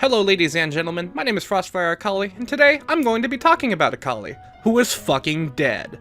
Hello ladies and gentlemen, my name is Frostfire Akali, and today I'm going to be talking about Akali, who is fucking dead.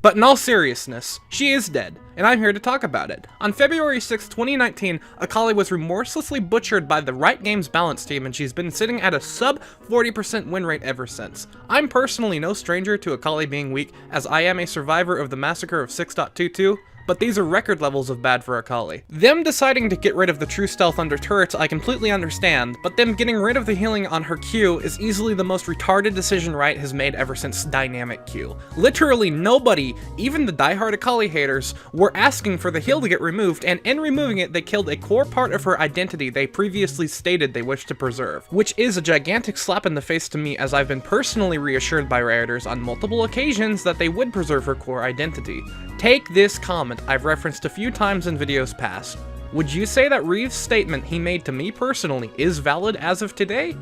But in all seriousness, she is dead, and I'm here to talk about it. On February 6, 2019, Akali was remorselessly butchered by the Riot Games balance team, and she's been sitting at a sub 40% win rate ever since. I'm personally no stranger to Akali being weak, as I am a survivor of the massacre of 6.22, but these are record levels of bad for Akali. Them deciding to get rid of the true stealth under turrets I completely understand, but them getting rid of the healing on her Q is easily the most retarded decision Riot has made ever since Dynamic Q. Literally nobody, even the diehard Akali haters, were asking for the heal to get removed, and in removing it they killed a core part of her identity they previously stated they wished to preserve. Which is a gigantic slap in the face to me, as I've been personally reassured by Rioters on multiple occasions that they would preserve her core identity. Take this comment I've referenced a few times in videos past. Would you say that Reeves' statement he made to me personally is valid as of today?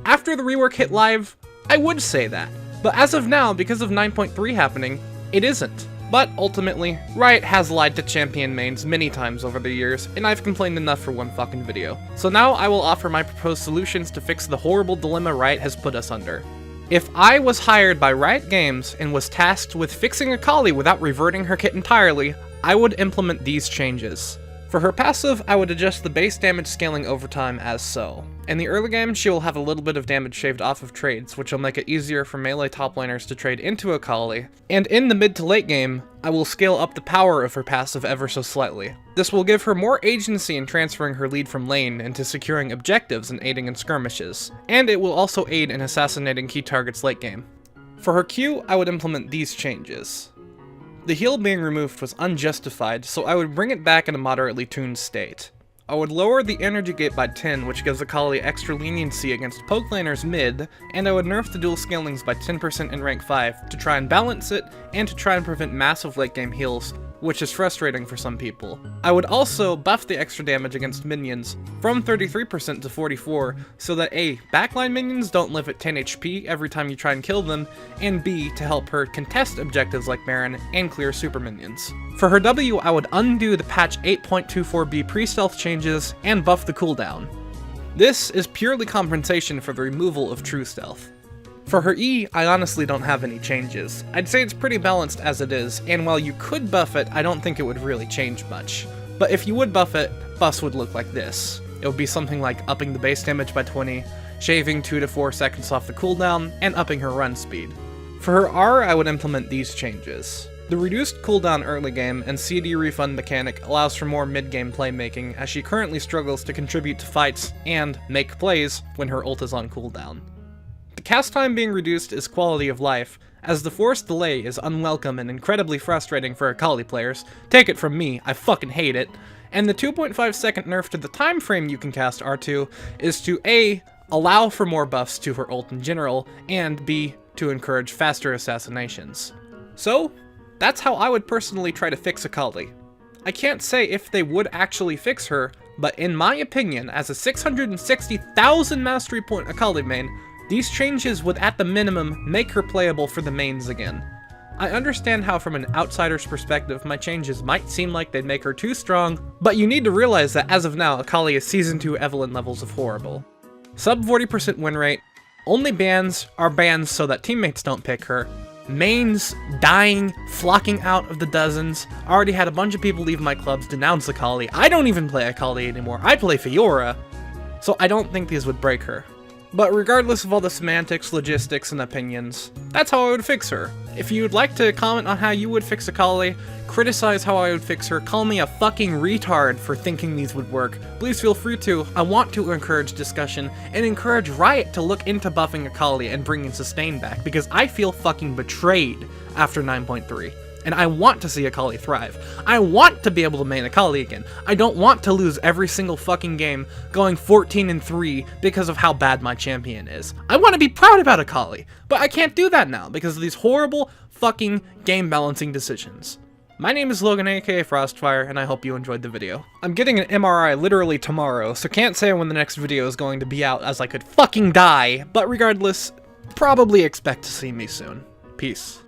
After the rework hit live, I would say that. But as of now, because of 9.3 happening, it isn't. But ultimately, Riot has lied to champion mains many times over the years, and I've complained enough for one fucking video. So now I will offer my proposed solutions to fix the horrible dilemma Riot has put us under. If I was hired by Riot Games and was tasked with fixing Akali without reverting her kit entirely, I would implement these changes. For her passive, I would adjust the base damage scaling over time as so. In the early game, she will have a little bit of damage shaved off of trades, which will make it easier for melee top laners to trade into Akali, and in the mid to late game, I will scale up the power of her passive ever so slightly. This will give her more agency in transferring her lead from lane into securing objectives and aiding in skirmishes, and it will also aid in assassinating key targets late game. For her Q, I would implement these changes. The heal being removed was unjustified, so I would bring it back in a moderately tuned state. I would lower the energy gate by 10, which gives Akali extra leniency against poke laners mid, and I would nerf the dual scalings by 10% in rank 5 to try and balance it, and to try and prevent massive late game heals, which is frustrating for some people. I would also buff the extra damage against minions from 33% to 44, so that A, backline minions don't live at 10 HP every time you try and kill them, and B, to help her contest objectives like Baron and clear super minions. For her W, I would undo the patch 8.24b pre-stealth changes and buff the cooldown. This is purely compensation for the removal of true stealth. For her E, I honestly don't have any changes. I'd say it's pretty balanced as it is, and while you could buff it, I don't think it would really change much. But if you would buff it, buffs would look like this. It would be something like upping the base damage by 20, shaving 2 to 4 seconds off the cooldown, and upping her run speed. For her R, I would implement these changes. The reduced cooldown early game and CD refund mechanic allows for more mid-game playmaking, as she currently struggles to contribute to fights and make plays when her ult is on cooldown. The cast time being reduced is quality of life, as the forced delay is unwelcome and incredibly frustrating for Akali players. Take it from me, I fucking hate it. And the 2.5 second nerf to the time frame you can cast R2 is to A, allow for more buffs to her ult in general, and B, to encourage faster assassinations. So, that's how I would personally try to fix Akali. I can't say if they would actually fix her, but in my opinion, as a 660,000 mastery point Akali main, these changes would at the minimum make her playable for the mains again. I understand how from an outsider's perspective my changes might seem like they'd make her too strong, but you need to realize that as of now Akali is Season 2 Evelynn levels of horrible. Sub 40% win rate, only bans are bans so that teammates don't pick her, mains dying, flocking out of the dozens. I already had a bunch of people leave my clubs denounce Akali. I don't even play Akali anymore, I play Fiora, so I don't think these would break her. But regardless of all the semantics, logistics, and opinions, that's how I would fix her. If you'd like to comment on how you would fix Akali, criticize how I would fix her, call me a fucking retard for thinking these would work, please feel free to. I want to encourage discussion, and encourage Riot to look into buffing Akali and bringing Sustain back, because I feel fucking betrayed after 9.3. And I want to see Akali thrive. I want to be able to main Akali again. I don't want to lose every single fucking game going 14-3 because of how bad my champion is. I want to be proud about Akali, but I can't do that now because of these horrible fucking game balancing decisions. My name is Logan, aka Frostfire, and I hope you enjoyed the video. I'm getting an MRI literally tomorrow, so can't say when the next video is going to be out as I could fucking die, but regardless, probably expect to see me soon. Peace.